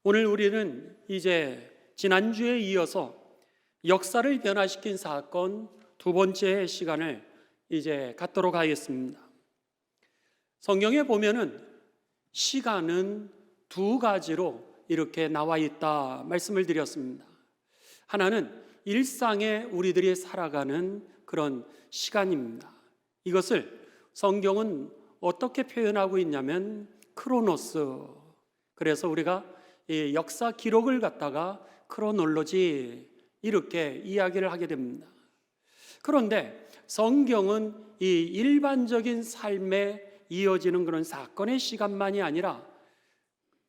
오늘 우리는 이제 지난주에 이어서 역사를 변화시킨 사건 두 번째 시간을 이제 갖도록 하겠습니다. 성경에 보면은 시간은 두 가지로 이렇게 나와 있다 말씀을 드렸습니다. 하나는 일상에 우리들이 살아가는 그런 시간입니다. 이것을 성경은 어떻게 표현하고 있냐면 크로노스. 그래서 우리가 이 역사 기록을 갖다가 크로놀로지 이렇게 이야기를 하게 됩니다. 그런데 성경은 이 일반적인 삶에 이어지는 그런 사건의 시간만이 아니라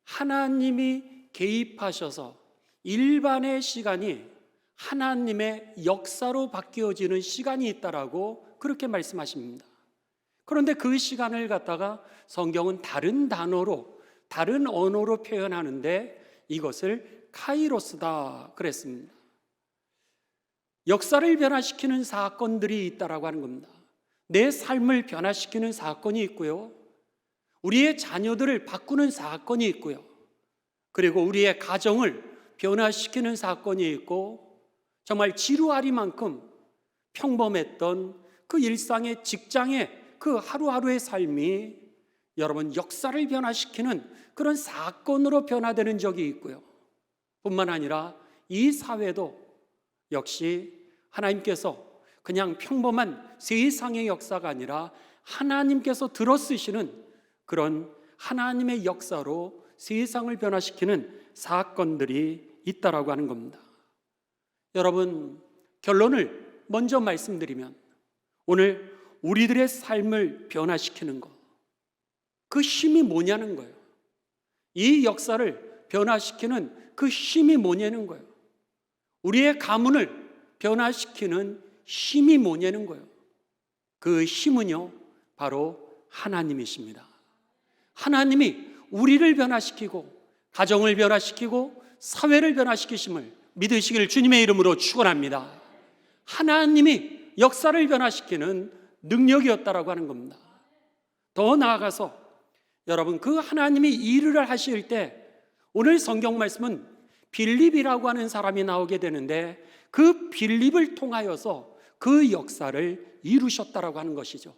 하나님이 개입하셔서 일반의 시간이 하나님의 역사로 바뀌어지는 시간이 있다라고 그렇게 말씀하십니다. 그런데 그 시간을 갖다가 성경은 다른 단어로, 다른 언어로 표현하는데 이것을 카이로스다 그랬습니다. 역사를 변화시키는 사건들이 있다라고 하는 겁니다. 내 삶을 변화시키는 사건이 있고요, 우리의 자녀들을 바꾸는 사건이 있고요, 그리고 우리의 가정을 변화시키는 사건이 있고, 정말 지루하리만큼 평범했던 그 일상의 직장의 그 하루하루의 삶이 여러분 역사를 변화시키는 그런 사건으로 변화되는 적이 있고요, 뿐만 아니라 이 사회도 역시 하나님께서 그냥 평범한 세상의 역사가 아니라 하나님께서 들어쓰시는 그런 하나님의 역사로 세상을 변화시키는 사건들이 있다라고 하는 겁니다. 여러분, 결론을 먼저 말씀드리면 오늘 우리들의 삶을 변화시키는 것, 그 힘이 뭐냐는 거예요. 이 역사를 변화시키는 그 힘이 뭐냐는 거예요. 우리의 가문을 변화시키는 힘이 뭐냐는 거예요. 그 힘은요, 바로 하나님이십니다. 하나님이 우리를 변화시키고 가정을 변화시키고 사회를 변화시키심을 믿으시길 주님의 이름으로 축원합니다. 하나님이 역사를 변화시키는 능력이었다라고 하는 겁니다. 더 나아가서 여러분, 그 하나님이 일을 하실 때 오늘 성경 말씀은 빌립이라고 하는 사람이 나오게 되는데 그 빌립을 통하여서 그 역사를 이루셨다라고 하는 것이죠.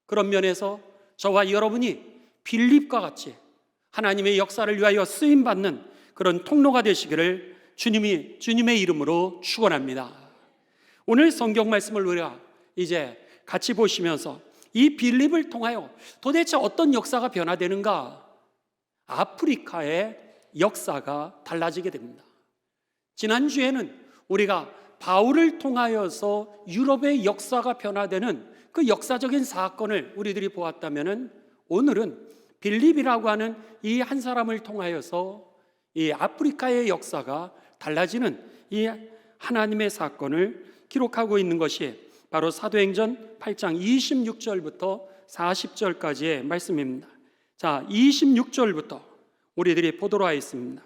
그런 면에서 저와 여러분이 빌립과 같이 하나님의 역사를 위하여 쓰임받는 그런 통로가 되시기를 주님의 이름으로 축원합니다. 오늘 성경 말씀을 우리가 이제 같이 보시면서 이 빌립을 통하여 도대체 어떤 역사가 변화되는가? 아프리카의 역사가 달라지게 됩니다. 지난주에는 우리가 바울을 통하여서 유럽의 역사가 변화되는 그 역사적인 사건을 우리들이 보았다면, 오늘은 빌립이라고 하는 이 한 사람을 통하여서 이 아프리카의 역사가 달라지는 이 하나님의 사건을 기록하고 있는 것이 바로 사도행전 8장 26절부터 40절까지의 말씀입니다. 자, 26절부터 우리들이 보도록 하겠습니다.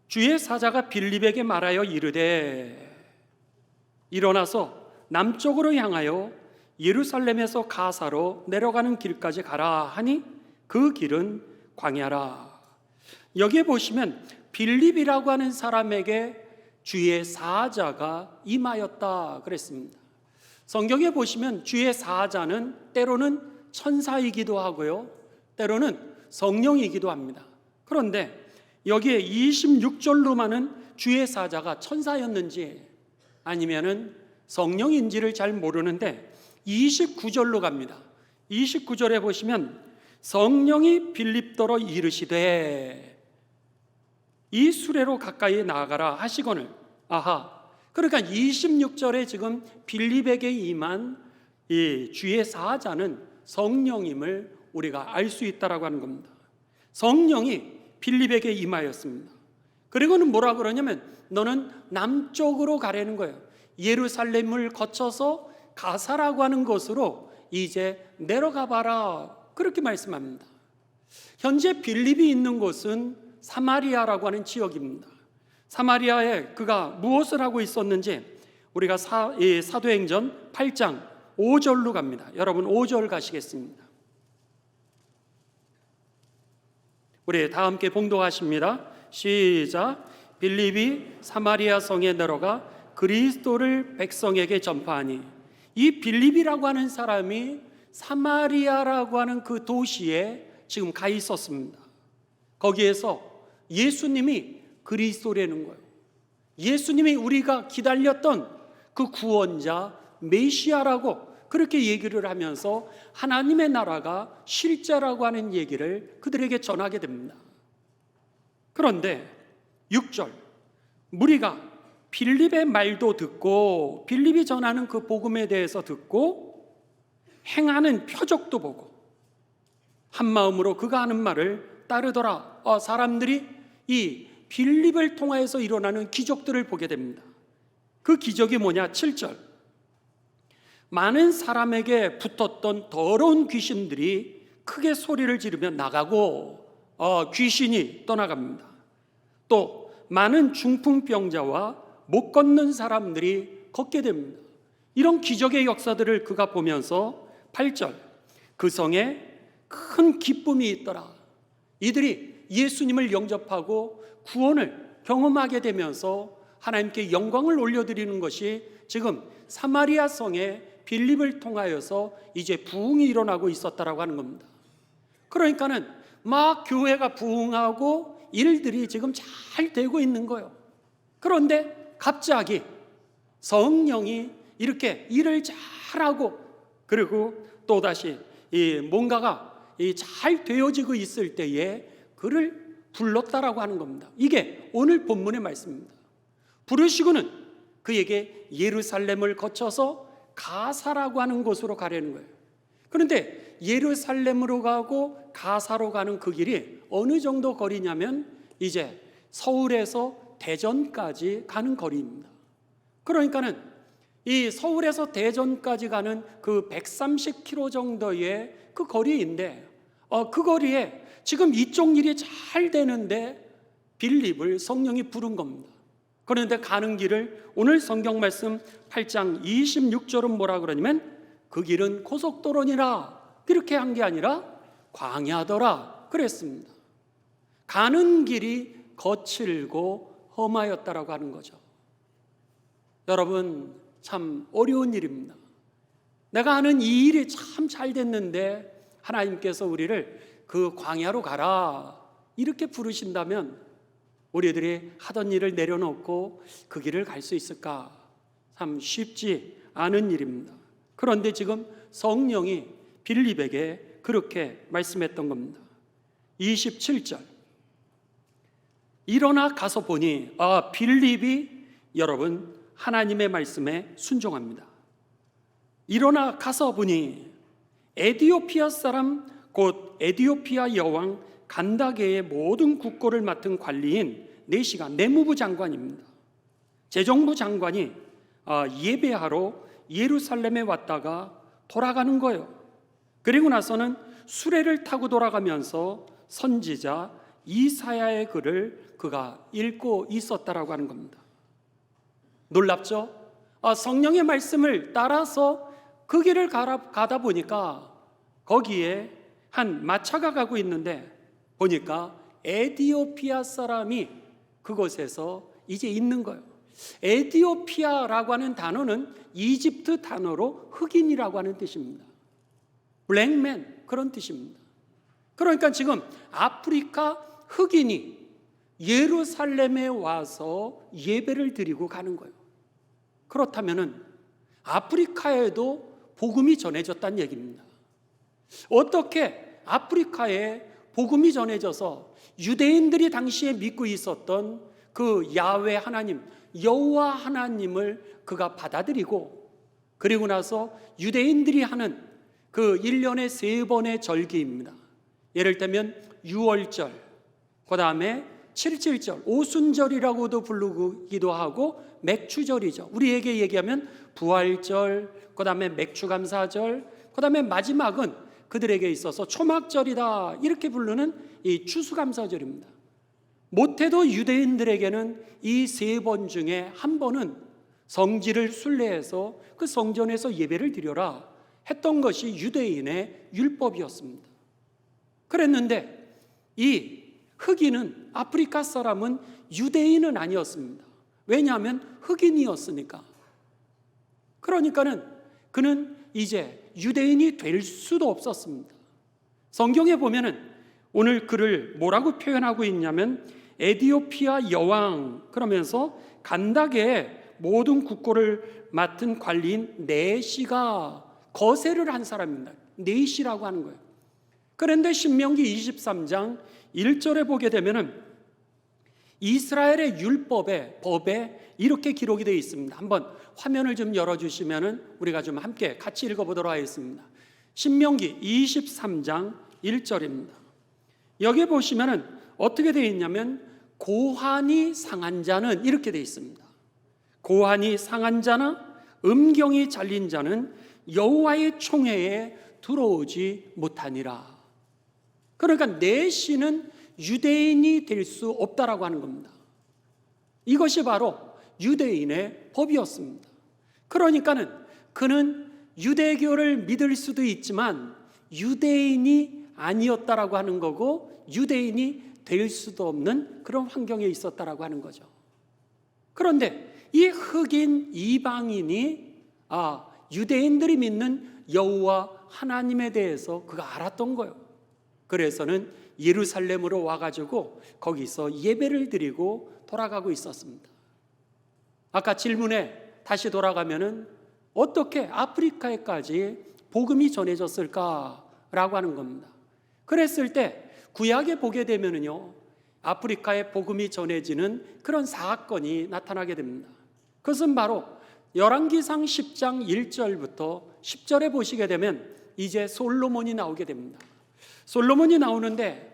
주의 사자가 빌립에게 말하여 이르되 일어나서 남쪽으로 향하여 예루살렘에서 가사로 내려가는 길까지 가라 하니 그 길은 광야라. 여기에 보시면 빌립이라고 하는 사람에게 주의 사자가 임하였다 그랬습니다. 성경에 보시면 주의 사자는 때로는 천사이기도 하고요, 때로는 성령이기도 합니다. 그런데 여기에 26절로만은 주의 사자가 천사였는지 아니면은 성령인지를 잘 모르는데 29절로 갑니다. 29절에 보시면 성령이 빌립더러 이르시되 이 수레로 가까이 나아가라 하시거늘. 아하, 그러니까 26절에 지금 빌립에게 임한 이 주의 사자는 성령임을 우리가 알 수 있다라고 하는 겁니다. 성령이 빌립에게 임하였습니다. 그리고는 뭐라 그러냐면 너는 남쪽으로 가라는 거예요. 예루살렘을 거쳐서 가사라고 하는 곳으로 이제 내려가 봐라, 그렇게 말씀합니다. 현재 빌립이 있는 곳은 사마리아라고 하는 지역입니다. 사마리아에 그가 무엇을 하고 있었는지 우리가 사도행전 8장 5절로 갑니다. 여러분 5절 가시겠습니다. 우리 다 함께 봉독하십니다. 시작. 빌립이 사마리아 성에 내려가 그리스도를 백성에게 전파하니. 이 빌립이라고 하는 사람이 사마리아라고 하는 그 도시에 지금 가 있었습니다. 거기에서 예수님이 그리스도라는 거예요. 예수님이 우리가 기다렸던 그 구원자 메시아라고 그렇게 얘기를 하면서 하나님의 나라가 실제라고 하는 얘기를 그들에게 전하게 됩니다. 그런데 6절, 무리가 빌립의 말도 듣고 빌립이 전하는 그 복음에 대해서 듣고 행하는 표적도 보고 한 마음으로 그가 하는 말을 따르더라. 사람들이 이 빌립을 통하여서 일어나는 기적들을 보게 됩니다. 그 기적이 뭐냐? 7절, 많은 사람에게 붙었던 더러운 귀신들이 크게 소리를 지르며 나가고 귀신이 떠나갑니다. 또 많은 중풍병자와 못 걷는 사람들이 걷게 됩니다. 이런 기적의 역사들을 그가 보면서 8절, 그 성에 큰 기쁨이 있더라. 이들이 예수님을 영접하고 구원을 경험하게 되면서 하나님께 영광을 올려드리는 것이 지금 사마리아 성에 빌립을 통하여서 이제 부흥이 일어나고 있었다라고 하는 겁니다. 그러니까는 막 교회가 부흥하고 일들이 지금 잘 되고 있는 거예요. 그런데 갑자기 성령이 이렇게 일을 잘하고 그리고 또다시 뭔가가 잘 되어지고 있을 때에 그를 불렀다라고 하는 겁니다. 이게 오늘 본문의 말씀입니다. 부르시고는 그에게 예루살렘을 거쳐서 가사라고 하는 곳으로 가려는 거예요. 그런데 예루살렘으로 가고 가사로 가는 그 길이 어느 정도 거리냐면 이제 서울에서 대전까지 가는 거리입니다. 그러니까는 이 서울에서 대전까지 가는 그 130km 정도의 그 거리인데 그 거리에 지금 이쪽 일이 잘 되는데 빌립을 성령이 부른 겁니다. 그런데 가는 길을 오늘 성경 말씀 8장 26절은 뭐라 그러냐면 그 길은 고속도로니라 그렇게 한 게 아니라 광야더라 그랬습니다. 가는 길이 거칠고 험하였다라고 하는 거죠. 여러분 참 어려운 일입니다. 내가 하는 이 일이 참 잘 됐는데 하나님께서 우리를 그 광야로 가라 이렇게 부르신다면 우리들이 하던 일을 내려놓고 그 길을 갈 수 있을까? 참 쉽지 않은 일입니다. 그런데 지금 성령이 빌립에게 그렇게 말씀했던 겁니다. 27절, 일어나 가서 보니 빌립이 여러분 하나님의 말씀에 순종합니다. 일어나 가서 보니 에디오피아 사람 곧 에디오피아 여왕 간다게의 모든 국고를 맡은 관리인 네시가 내무부 장관입니다. 재정부 장관이 예배하러 예루살렘에 왔다가 돌아가는 거예요. 그리고 나서는 수레를 타고 돌아가면서 선지자 이사야의 글을 그가 읽고 있었다라고 하는 겁니다. 놀랍죠? 성령의 말씀을 따라서 그 길을 가다 보니까 거기에 한 마차가 가고 있는데 보니까 에디오피아 사람이 그곳에서 이제 있는 거예요. 에디오피아라고 하는 단어는 이집트 단어로 흑인이라고 하는 뜻입니다. 블랙맨 그런 뜻입니다. 그러니까 지금 아프리카 흑인이 예루살렘에 와서 예배를 드리고 가는 거예요. 그렇다면은 아프리카에도 복음이 전해졌다는 얘기입니다. 어떻게 아프리카에 복음이 전해져서 유대인들이 당시에 믿고 있었던 그 야훼 하나님, 여호와 하나님을 그가 받아들이고 그리고 나서 유대인들이 하는 그 1년에 3번의 절기입니다. 예를 들면 유월절, 그 다음에 7.7절, 오순절이라고도 부르기도 하고 맥추절이죠. 우리에게 얘기하면 부활절, 그 다음에 맥추감사절, 그 다음에 마지막은 그들에게 있어서 초막절이다 이렇게 부르는 이 추수감사절입니다. 못해도 유대인들에게는 이 3번 중에 한 번은 성지를 순례해서 그 성전에서 예배를 드려라 했던 것이 유대인의 율법이었습니다. 그랬는데 이 흑인은, 아프리카 사람은 유대인은 아니었습니다. 왜냐하면 흑인이었으니까. 그러니까는 그는 이제 유대인이 될 수도 없었습니다. 성경에 보면은 오늘 그를 뭐라고 표현하고 있냐면 에디오피아 여왕, 그러면서 간다게의 모든 국고를 맡은 관리인 네시가 거세를 한 사람입니다. 네시라고 하는 거예요. 그런데 신명기 23장 1절에 보게 되면은 이스라엘의 법에 이렇게 기록이 되어 있습니다. 한번 화면을 좀 열어주시면은 우리가 좀 함께 같이 읽어보도록 하겠습니다. 신명기 23장 1절입니다. 여기 보시면은 어떻게 되어 있냐면 고환이 상한 자는 이렇게 되어 있습니다. 고환이 상한 자나 음경이 잘린 자는 여호와의 총회에 들어오지 못하니라. 그러니까 내시는 유대인이 될 수 없다라고 하는 겁니다. 이것이 바로 유대인의 법이었습니다. 그러니까는 그는 유대교를 믿을 수도 있지만 유대인이 아니었다라고 하는 거고 유대인이 될 수도 없는 그런 환경에 있었다라고 하는 거죠. 그런데 이 흑인 이방인이 유대인들이 믿는 여호와 하나님에 대해서 그가 알았던 거예요. 그래서는 예루살렘으로 와가지고 거기서 예배를 드리고 돌아가고 있었습니다. 아까 질문에 다시 돌아가면은 어떻게 아프리카에까지 복음이 전해졌을까라고 하는 겁니다. 그랬을 때 구약에 보게 되면은요, 아프리카에 복음이 전해지는 그런 사건이 나타나게 됩니다. 그것은 바로 열왕기상 10장 1절부터 10절에 보시게 되면 이제 솔로몬이 나오게 됩니다. 솔로몬이 나오는데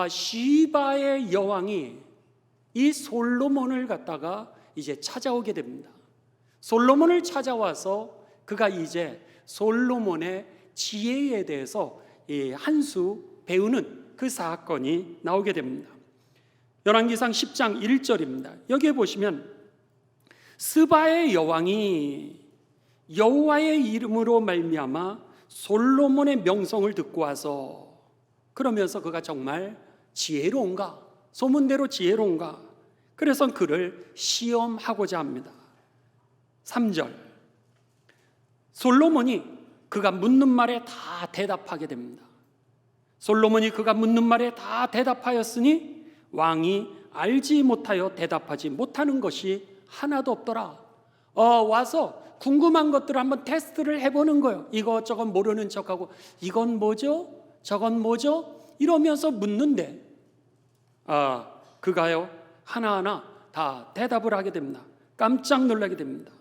시바의 여왕이 이 솔로몬을 갖다가 이제 찾아오게 됩니다. 솔로몬을 찾아와서 그가 이제 솔로몬의 지혜에 대해서 한 수 배우는 그 사건이 나오게 됩니다. 열왕기상 10장 1절입니다. 여기에 보시면 스바의 여왕이 여호와의 이름으로 말미암아 솔로몬의 명성을 듣고 와서, 그러면서 그가 정말 지혜로운가, 소문대로 지혜로운가, 그래서 그를 시험하고자 합니다. 3절, 솔로몬이 그가 묻는 말에 다 대답하게 됩니다. 솔로몬이 그가 묻는 말에 다 대답하였으니 왕이 알지 못하여 대답하지 못하는 것이 하나도 없더라. 와서 궁금한 것들을 한번 테스트를 해보는 거예요. 이것저것 모르는 척하고 이건 뭐죠? 저건 뭐죠? 이러면서 묻는데 그가요 하나하나 다 대답을 하게 됩니다. 깜짝 놀라게 됩니다.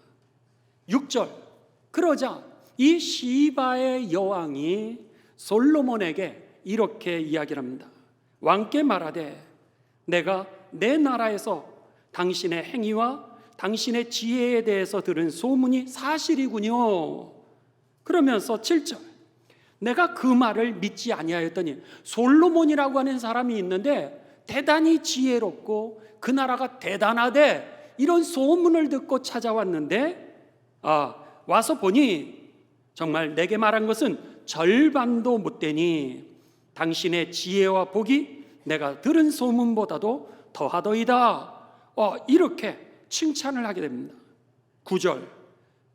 6절, 그러자 이 시바의 여왕이 솔로몬에게 이렇게 이야기를 합니다. 왕께 말하되 내가 내 나라에서 당신의 행위와 당신의 지혜에 대해서 들은 소문이 사실이군요. 그러면서 7절, 내가 그 말을 믿지 아니하였더니, 솔로몬이라고 하는 사람이 있는데 대단히 지혜롭고 그 나라가 대단하대, 이런 소문을 듣고 찾아왔는데 와서 보니 정말 내게 말한 것은 절반도 못 되니 당신의 지혜와 복이 내가 들은 소문보다도 더하더이다. 이렇게 칭찬을 하게 됩니다. 9절,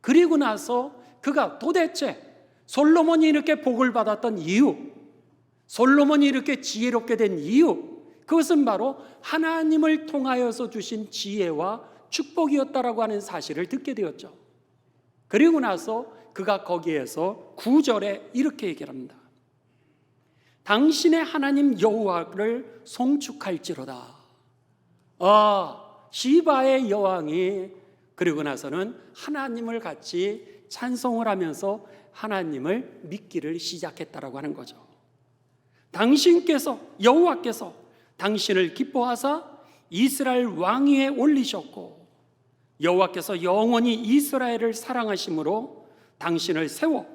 그리고 나서 그가 도대체 솔로몬이 이렇게 복을 받았던 이유, 솔로몬이 이렇게 지혜롭게 된 이유, 그것은 바로 하나님을 통하여서 주신 지혜와 축복이었다라고 하는 사실을 듣게 되었죠. 그리고 나서 그가 거기에서 9절에 이렇게 얘기를 합니다. 당신의 하나님 여호와를 송축할지로다. 시바의 여왕이 그리고 나서는 하나님을 같이 찬송을 하면서 하나님을 믿기를 시작했다라고 하는 거죠. 당신께서, 여호와께서 당신을 기뻐하사 이스라엘 왕위에 올리셨고 여호와께서 영원히 이스라엘을 사랑하심으로 당신을 세워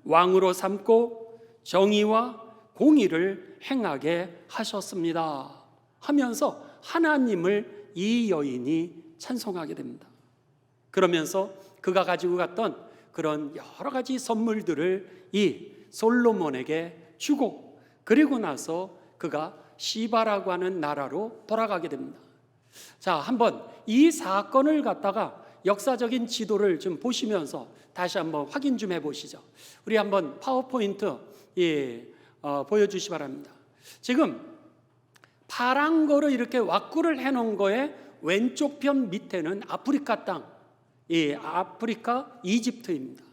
왕으로 삼고 정의와 공의를 행하게 하셨습니다 하면서 하나님을 이 여인이 찬송하게 됩니다. 그러면서 그가 가지고 갔던 그런 여러 가지 선물들을 이 솔로몬에게 주고, 그리고 나서 그가 시바라고 하는 나라로 돌아가게 됩니다. 자, 한번 이 사건을 갖다가 역사적인 지도를 좀 보시면서 다시 한번 확인 좀 해보시죠. 우리 한번 파워포인트 보여주시 바랍니다. 지금 파란 거로 이렇게 왁구를 해놓은 거에 왼쪽 편 밑에는 아프리카 땅, 아프리카 이집트입니다.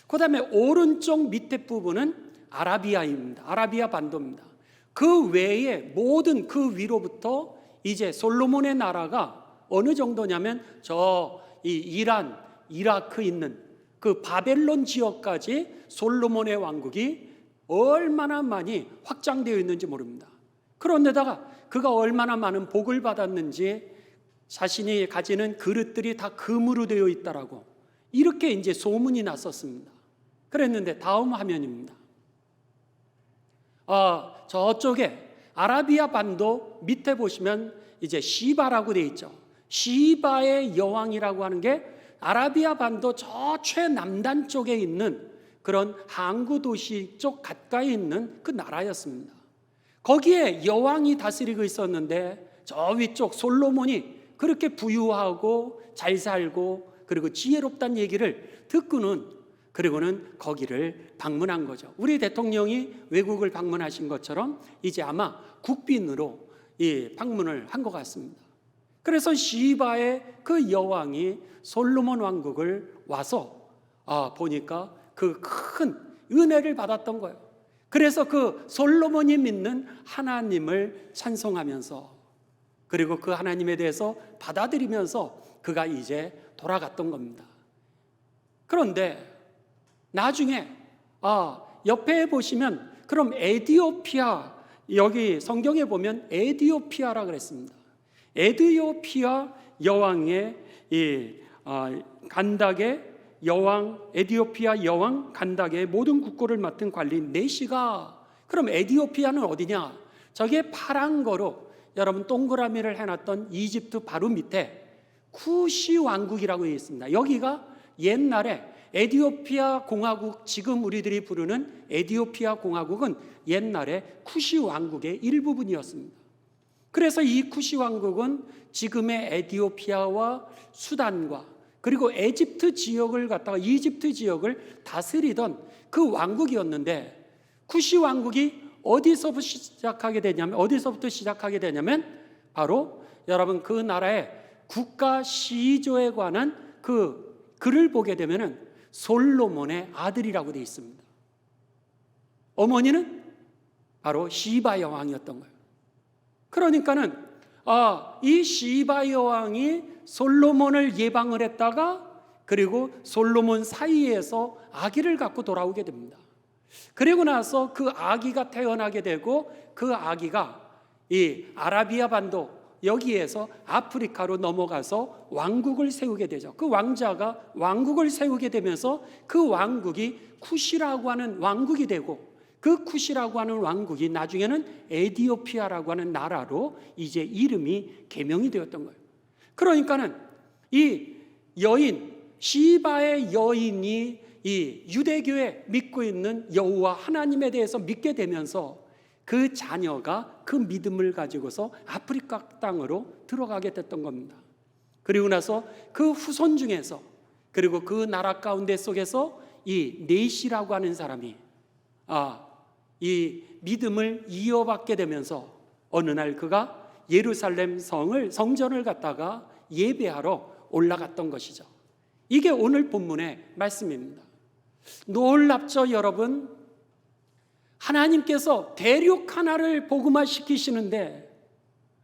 그 다음에 오른쪽 밑에 부분은 아라비아입니다. 아라비아 반도입니다. 그 외에 모든 그 위로부터 이제 솔로몬의 나라가 어느 정도냐면 이 이란, 이라크 있는 그 바벨론 지역까지 솔로몬의 왕국이 얼마나 많이 확장되어 있는지 모릅니다. 그런데다가 그가 얼마나 많은 복을 받았는지 자신이 가지는 그릇들이 다 금으로 되어 있다라고 이렇게 이제 소문이 났었습니다. 그랬는데 다음 화면입니다. 저쪽에 아라비아 반도 밑에 보시면 이제 시바라고 되어 있죠. 시바의 여왕이라고 하는 게 아라비아 반도 저 최남단 쪽에 있는 그런 항구 도시 쪽 가까이 있는 그 나라였습니다. 거기에 여왕이 다스리고 있었는데 저 위쪽 솔로몬이 그렇게 부유하고 잘 살고 그리고 지혜롭다는 얘기를 듣고는 그리고는 거기를 방문한 거죠. 우리 대통령이 외국을 방문하신 것처럼 이제 아마 국빈으로 방문을 한 것 같습니다. 그래서 시바의 그 여왕이 솔로몬 왕국을 와서 보니까 그 큰 은혜를 받았던 거예요. 그래서 그 솔로몬이 믿는 하나님을 찬송하면서 그리고 그 하나님에 대해서 받아들이면서 그가 이제 돌아갔던 겁니다. 그런데 나중에 옆에 보시면 그럼 에디오피아, 여기 성경에 보면 에디오피아라 그랬습니다. 에디오피아 여왕의 간닥의 여왕, 에디오피아 여왕 간닥의 모든 국고를 맡은 관리인 네시가, 그럼 에디오피아는 어디냐? 저게 파란 거로 여러분 동그라미를 해놨던 이집트 바로 밑에 쿠시 왕국이라고 되어 있습니다. 여기가 옛날에 에디오피아 공화국, 지금 우리들이 부르는 에디오피아 공화국은 옛날에 쿠시 왕국의 일부분이었습니다. 그래서 이 쿠시 왕국은 지금의 에디오피아와 수단과 그리고 에집트 지역을 갖다가 이집트 지역을 다스리던 그 왕국이었는데, 쿠시 왕국이 어디서부터 시작하게 되냐면 바로 여러분 그 나라의 국가 시조에 관한 그 글을 보게 되면은 솔로몬의 아들이라고 되어 있습니다. 어머니는 바로 시바 여왕이었던 거예요. 그러니까는 이 시바 여왕이 솔로몬을 예방을 했다가 그리고 솔로몬 사이에서 아기를 갖고 돌아오게 됩니다. 그리고 나서 그 아기가 태어나게 되고 그 아기가 이 아라비아 반도 여기에서 아프리카로 넘어가서 왕국을 세우게 되죠. 그 왕자가 왕국을 세우게 되면서 그 왕국이 쿠시라고 하는 왕국이 되고, 그 쿠시라고 하는 왕국이 나중에는 에디오피아라고 하는 나라로 이제 이름이 개명이 되었던 거예요. 그러니까는 이 여인, 시바의 여인이 이 유대교에 믿고 있는 여호와 하나님에 대해서 믿게 되면서 그 자녀가 그 믿음을 가지고서 아프리카 땅으로 들어가게 됐던 겁니다. 그리고 나서 그 후손 중에서 그리고 그 나라 가운데 속에서 이 네시라고 하는 사람이 이 믿음을 이어받게 되면서 어느 날 그가 예루살렘 성전을 갖다가 예배하러 올라갔던 것이죠. 이게 오늘 본문의 말씀입니다. 놀랍죠, 여러분? 하나님께서 대륙 하나를 복음화시키시는데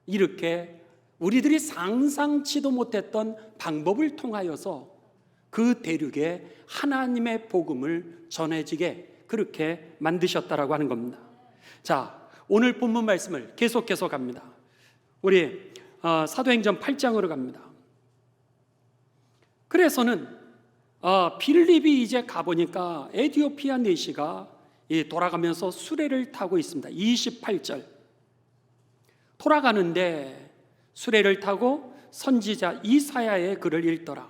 이렇게 우리들이 상상치도 못했던 방법을 통하여서 그 대륙에 하나님의 복음을 전해지게 그렇게 만드셨다라고 하는 겁니다. 자, 오늘 본문 말씀을 계속해서 갑니다. 우리 사도행전 8장으로 갑니다. 그래서는 빌립이 이제 가보니까 에디오피아 네시가 돌아가면서 수레를 타고 있습니다. 28절 돌아가는데 수레를 타고 선지자 이사야의 글을 읽더라.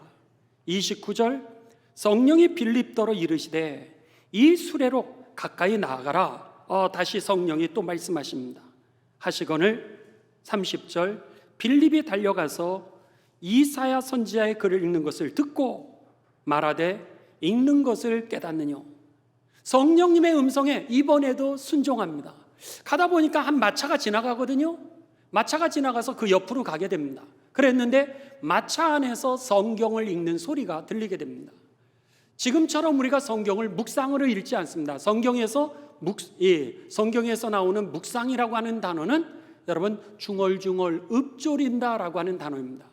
29절 성령이 빌립더러 이르시되 이 수레로 가까이 나아가라. 다시 성령이 또 말씀하십니다. 하시거늘 30절 빌립이 달려가서 이사야 선지자의 글을 읽는 것을 듣고 말하되 읽는 것을 깨닫느뇨. 성령님의 음성에 이번에도 순종합니다. 가다 보니까 한 마차가 지나가거든요. 마차가 지나가서 그 옆으로 가게 됩니다. 그랬는데 마차 안에서 성경을 읽는 소리가 들리게 됩니다. 지금처럼 우리가 성경을 묵상으로 읽지 않습니다. 성경에서 나오는 묵상이라고 하는 단어는 여러분 중얼중얼 읊조린다라고 하는 단어입니다.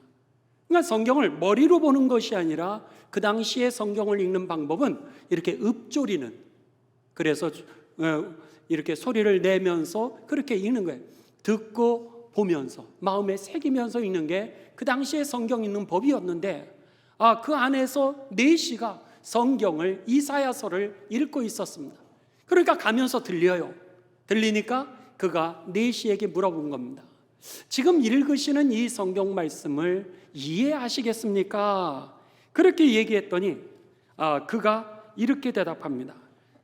그러니까 성경을 머리로 보는 것이 아니라 그 당시에 성경을 읽는 방법은 이렇게 읊조리는, 그래서 이렇게 소리를 내면서 그렇게 읽는 거예요. 듣고 보면서 마음에 새기면서 읽는 게 그 당시에 성경 읽는 법이었는데, 그 안에서 내시가 성경을, 이사야서를 읽고 있었습니다. 그러니까 가면서 들려요. 들리니까 그가 내시에게 물어본 겁니다. 지금 읽으시는 이 성경 말씀을 이해하시겠습니까? 그렇게 얘기했더니 그가 이렇게 대답합니다.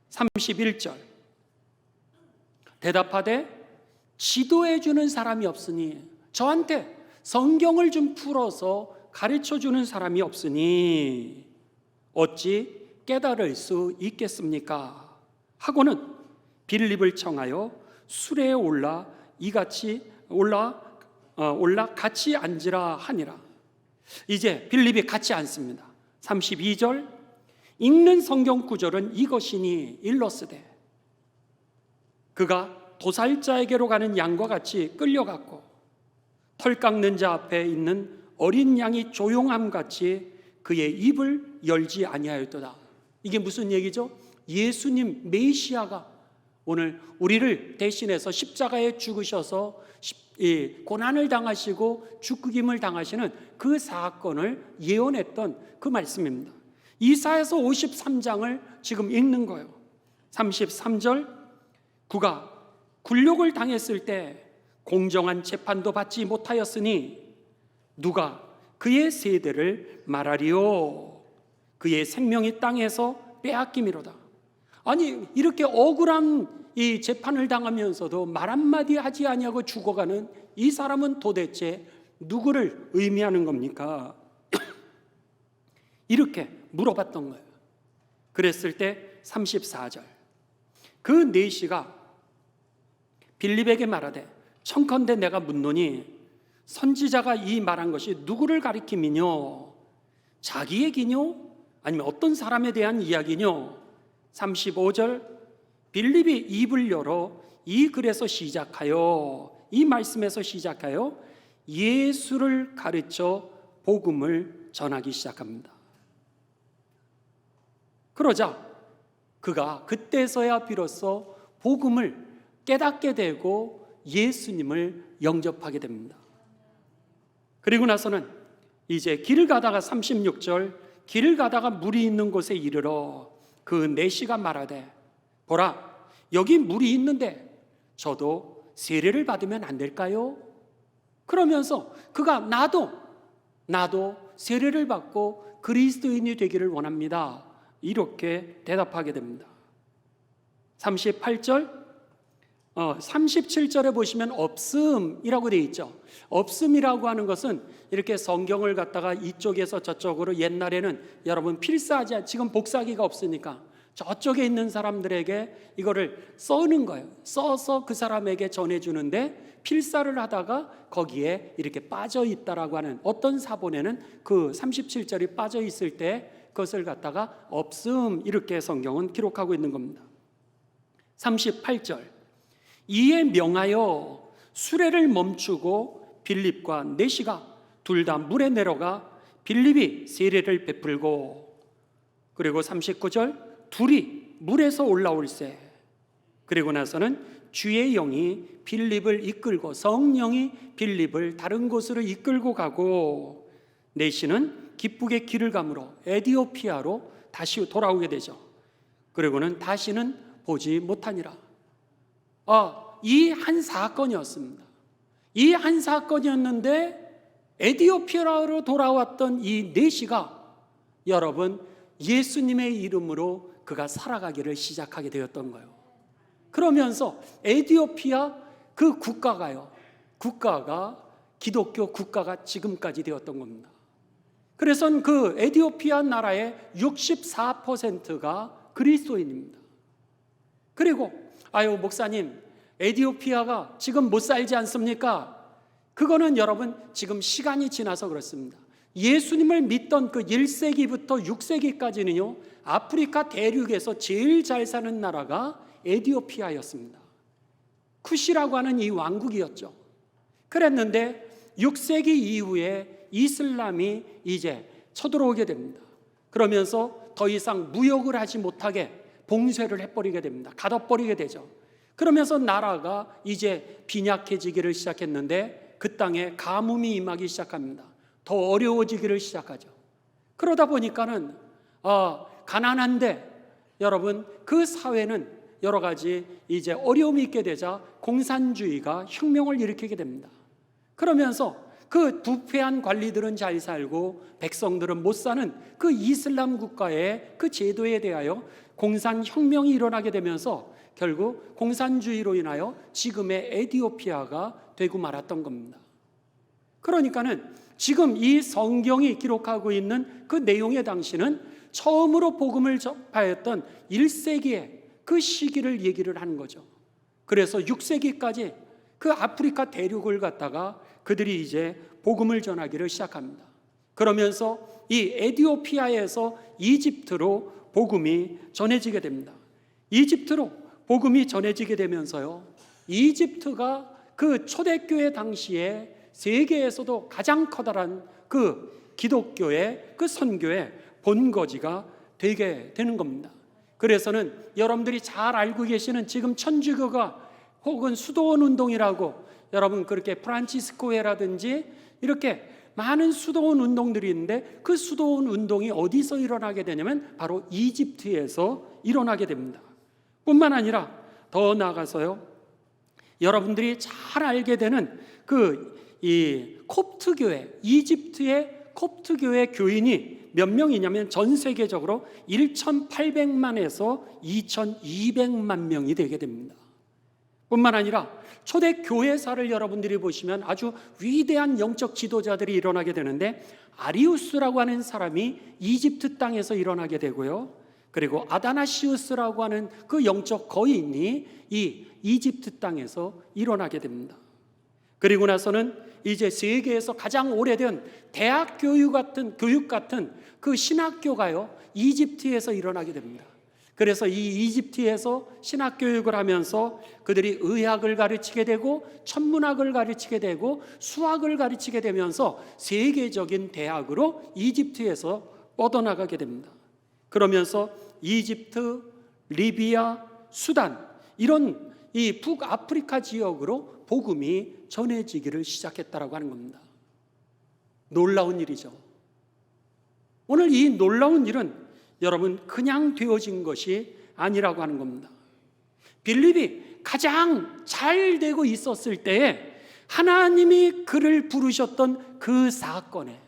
31절 대답하되 지도해 주는 사람이 없으니, 저한테 성경을 좀 풀어서 가르쳐 주는 사람이 없으니 어찌 깨달을 수 있겠습니까? 하고는 빌립을 청하여 수레에 올라 같이 앉으라 하니라. 이제 빌립이 같이 앉습니다. 32절 읽는 성경 구절은 이것이니 일러스되 그가 도살자에게로 가는 양과 같이 끌려갔고 털 깎는 자 앞에 있는 어린 양이 조용함 같이 그의 입을 열지 아니하였도다. 이게 무슨 얘기죠? 예수님 메시아가 오늘 우리를 대신해서 십자가에 죽으셔서 고난을 당하시고 죽임을 당하시는 그 사건을 예언했던 그 말씀입니다. 이사야서 53장을 지금 읽는 거예요. 33절 그가 굴욕을 당했을 때 공정한 재판도 받지 못하였으니 누가 그의 세대를 말하리요? 그의 생명이 땅에서 빼앗김이로다. 아니 이렇게 억울한 이 재판을 당하면서도 말 한마디 하지 아니하고 죽어가는 이 사람은 도대체 누구를 의미하는 겁니까? 이렇게 물어봤던 거예요. 그랬을 때 34절 그 내시가 빌립에게 말하되 청컨대 내가 묻노니 선지자가 이 말한 것이 누구를 가리킴이뇨? 자기 얘기뇨? 아니면 어떤 사람에 대한 이야기뇨? 35절 빌립이 입을 열어 이 글에서 시작하여, 이 말씀에서 시작하여 예수를 가르쳐 복음을 전하기 시작합니다. 그러자 그가 그때서야 비로소 복음을 깨닫게 되고 예수님을 영접하게 됩니다. 그리고 나서는 이제 길을 가다가 36절 길을 가다가 물이 있는 곳에 이르러 그 내시가 말하되 보라 여기 물이 있는데 저도 세례를 받으면 안 될까요? 그러면서 그가 나도 세례를 받고 그리스도인이 되기를 원합니다. 이렇게 대답하게 됩니다. 37절에 보시면 없음이라고 되어 있죠. 없음이라고 하는 것은 이렇게 성경을 갖다가 이쪽에서 저쪽으로, 옛날에는 여러분 필사하지, 지금 복사기가 없으니까 저쪽에 있는 사람들에게 이거를 써는 거예요. 써서 그 사람에게 전해주는데 필사를 하다가 거기에 이렇게 빠져 있다라고 하는, 어떤 사본에는 그 37절이 빠져 있을 때 그것을 갖다가 없음 이렇게 성경은 기록하고 있는 겁니다. 38절 이에 명하여 수레를 멈추고 빌립과 내시가 둘 다 물에 내려가 빌립이 세례를 베풀고, 그리고 39절 둘이 물에서 올라올세. 그리고 나서는 주의 영이 빌립을 이끌고, 성령이 빌립을 다른 곳으로 이끌고 가고, 내시는 기쁘게 길을 가므로 에디오피아로 다시 돌아오게 되죠. 그리고는 다시는 보지 못하니라. 이 한 사건이었습니다. 이 한 사건이었는데 에디오피아로 돌아왔던 이 내시가 여러분 예수님의 이름으로 그가 살아가기를 시작하게 되었던 거예요. 그러면서 에디오피아 그 국가가 기독교 국가가 지금까지 되었던 겁니다. 그래서 그 에티오피아 나라의 64%가 그리스도인입니다. 그리고 목사님, 에티오피아가 지금 못 살지 않습니까? 그거는 여러분 지금 시간이 지나서 그렇습니다. 예수님을 믿던 그 1세기부터 6세기까지는요, 아프리카 대륙에서 제일 잘 사는 나라가 에티오피아였습니다. 쿠시라고 하는 이 왕국이었죠. 그랬는데 6세기 이후에 이슬람이 이제 쳐들어오게 됩니다. 그러면서 더 이상 무역을 하지 못하게 봉쇄를 해버리게 됩니다. 가둬버리게 되죠. 그러면서 나라가 이제 빈약해지기를 시작했는데 그 땅에 가뭄이 임하기 시작합니다. 더 어려워지기를 시작하죠. 그러다 보니까는 가난한데 여러분 그 사회는 여러 가지 이제 어려움이 있게 되자 공산주의가 혁명을 일으키게 됩니다. 그러면서 그 부패한 관리들은 잘 살고 백성들은 못 사는 그 이슬람 국가의 그 제도에 대하여 공산혁명이 일어나게 되면서 결국 공산주의로 인하여 지금의 에티오피아가 되고 말았던 겁니다. 그러니까는 지금 이 성경이 기록하고 있는 그 내용의 당시는 처음으로 복음을 접하였던 1세기의 그 시기를 얘기를 하는 거죠. 그래서 6세기까지 그 아프리카 대륙을 갖다가 그들이 이제 복음을 전하기를 시작합니다. 그러면서 이 에티오피아에서 이집트로 복음이 전해지게 됩니다. 이집트로 복음이 전해지게 되면서요, 이집트가 그 초대교회 당시에 세계에서도 가장 커다란 그 기독교의 그 선교의 본거지가 되게 되는 겁니다. 그래서는 여러분들이 잘 알고 계시는 지금 천주교가 혹은 수도원 운동이라고 여러분 그렇게 프란치스코회라든지 이렇게 많은 수도원 운동들이 있는데 그 수도원 운동이 어디서 일어나게 되냐면 바로 이집트에서 일어나게 됩니다. 뿐만 아니라 더 나아가서요, 여러분들이 잘 알게 되는 이 콥트교회, 이집트의 콥트교회 교인이 몇 명이냐면 전 세계적으로 1,800만에서 2,200만 명이 되게 됩니다. 뿐만 아니라 초대 교회사를 여러분들이 보시면 아주 위대한 영적 지도자들이 일어나게 되는데 아리우스라고 하는 사람이 이집트 땅에서 일어나게 되고요, 그리고 아다나시우스라고 하는 그 영적 거인이 이 이집트 땅에서 일어나게 됩니다. 그리고 나서는 이제 세계에서 가장 오래된 대학 교육 같은 그 신학교가요, 이집트에서 일어나게 됩니다. 그래서 이 이집트에서 신학교육을 하면서 그들이 의학을 가르치게 되고 천문학을 가르치게 되고 수학을 가르치게 되면서 세계적인 대학으로 이집트에서 뻗어나가게 됩니다. 그러면서 이집트, 리비아, 수단 이런 이 북아프리카 지역으로 복음이 전해지기를 시작했다라고 하는 겁니다. 놀라운 일이죠. 오늘 이 놀라운 일은 여러분 그냥 되어진 것이 아니라고 하는 겁니다. 빌립이 가장 잘 되고 있었을 때에 하나님이 그를 부르셨던 그 사건에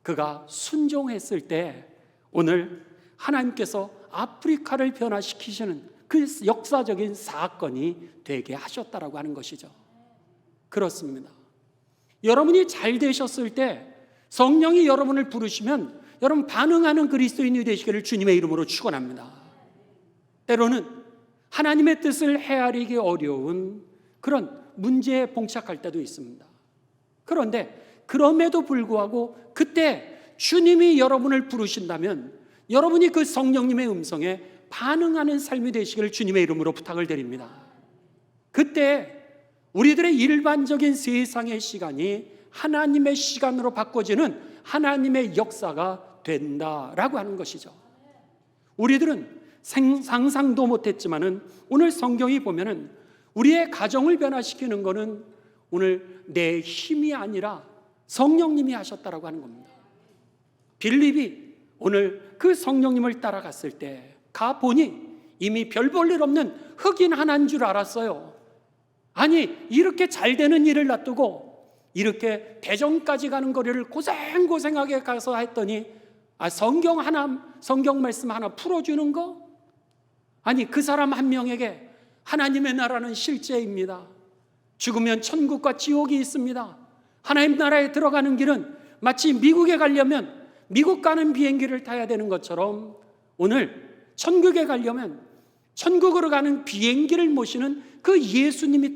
그가 순종했을 때 오늘 하나님께서 아프리카를 변화시키시는 그 역사적인 사건이 되게 하셨다라고 하는 것이죠. 그렇습니다. 여러분이 잘 되셨을 때 성령이 여러분을 부르시면 여러분 반응하는 그리스도인이 되시기를 주님의 이름으로 축원합니다. 때로는 하나님의 뜻을 헤아리기 어려운 그런 문제에 봉착할 때도 있습니다. 그런데 그럼에도 불구하고 그때 주님이 여러분을 부르신다면 여러분이 그 성령님의 음성에 반응하는 삶이 되시기를 주님의 이름으로 부탁을 드립니다. 그때 우리들의 일반적인 세상의 시간이 하나님의 시간으로 바꿔지는 하나님의 역사가 된다라고 하는 것이죠. 우리들은 상상도 못했지만은 오늘 성경이 보면은 우리의 가정을 변화시키는 것은 오늘 내 힘이 아니라 성령님이 하셨다라고 하는 겁니다. 빌립이 오늘 그 성령님을 따라갔을 때 가보니 이미 별 볼 일 없는 흑인 하나인 줄 알았어요. 아니 이렇게 잘 되는 일을 놔두고 이렇게 대전까지 가는 거리를 고생고생하게 가서 했더니 성경 말씀 하나 풀어주는 거? 아니 그 사람 한 명에게 하나님의 나라는 실제입니다. 죽으면 천국과 지옥이 있습니다. 하나님 나라에 들어가는 길은 마치 미국에 가려면 미국 가는 비행기를 타야 되는 것처럼 오늘 천국에 가려면 천국으로 가는 비행기를 모시는 그 예수님이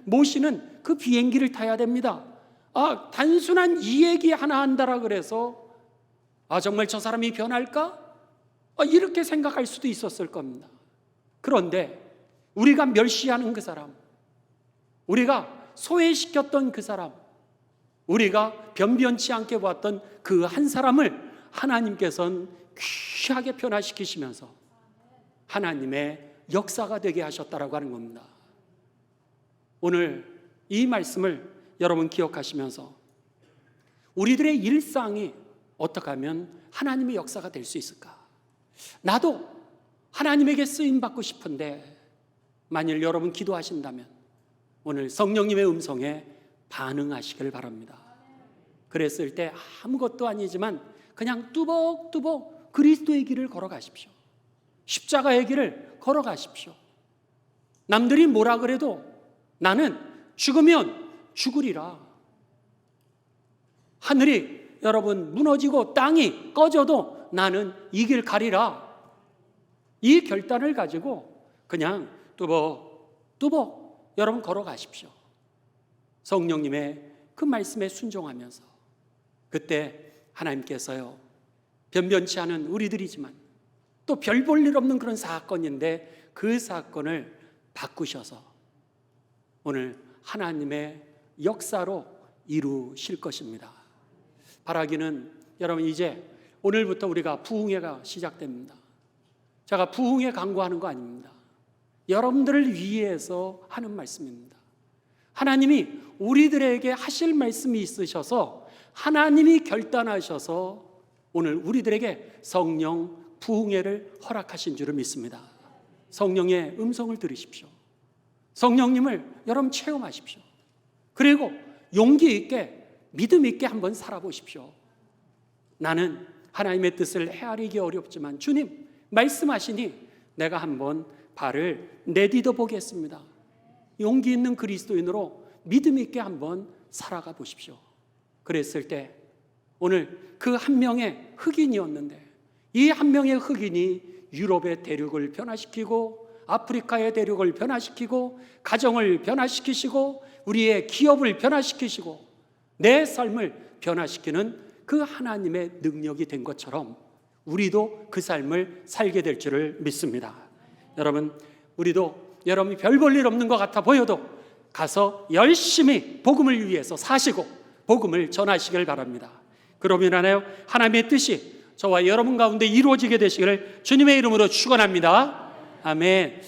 모시는 그 비행기를 타야 됩니다. 단순한 이 얘기 하나 한다라 그래서 정말 저 사람이 변할까? 이렇게 생각할 수도 있었을 겁니다. 그런데 우리가 멸시하는 그 사람, 우리가 소외시켰던 그 사람, 우리가 변변치 않게 보았던 그 한 사람을 하나님께서는 귀하게 변화시키시면서 하나님의 역사가 되게 하셨다라고 하는 겁니다. 오늘 이 말씀을 여러분 기억하시면서 우리들의 일상이 어떻게 하면 하나님의 역사가 될 수 있을까? 나도 하나님에게 쓰임받고 싶은데 만일 여러분 기도하신다면 오늘 성령님의 음성에 반응하시길 바랍니다. 그랬을 때 아무것도 아니지만 그냥 뚜벅뚜벅 그리스도의 길을 걸어가십시오. 십자가의 길을 걸어가십시오. 남들이 뭐라 그래도 나는 죽으면 죽으리라. 하늘이 여러분 무너지고 땅이 꺼져도 나는 이 길 가리라. 이 결단을 가지고 그냥 뚜벅뚜벅 여러분 걸어가십시오. 성령님의 그 말씀에 순종하면서 그때 하나님께서요, 변변치 않은 우리들이지만 또 별 볼 일 없는 그런 사건인데 그 사건을 바꾸셔서 오늘 하나님의 역사로 이루실 것입니다. 바라기는 여러분 이제 오늘부터 우리가 부흥회가 시작됩니다. 제가 부흥회 강구하는 거 아닙니다. 여러분들을 위해서 하는 말씀입니다. 하나님이 우리들에게 하실 말씀이 있으셔서 하나님이 결단하셔서 오늘 우리들에게 성령 부흥회를 허락하신 줄을 믿습니다. 성령의 음성을 들으십시오. 성령님을 여러분 체험하십시오. 그리고 용기 있게 믿음 있게 한번 살아보십시오. 나는 하나님의 뜻을 헤아리기 어렵지만 주님 말씀하시니 내가 한번 발을 내디뎌 보겠습니다. 용기 있는 그리스도인으로 믿음 있게 한번 살아가 보십시오. 그랬을 때 오늘 그 한 명의 흑인이었는데 이 한 명의 흑인이 유럽의 대륙을 변화시키고 아프리카의 대륙을 변화시키고 가정을 변화시키시고 우리의 기업을 변화시키시고 내 삶을 변화시키는 그 하나님의 능력이 된 것처럼 우리도 그 삶을 살게 될 줄을 믿습니다. 여러분, 우리도 여러분이 별 볼 일 없는 것 같아 보여도 가서 열심히 복음을 위해서 사시고 복음을 전하시길 바랍니다. 그러면 하나요, 하나님의 뜻이 저와 여러분 가운데 이루어지게 되시기를 주님의 이름으로 축원합니다. 아멘.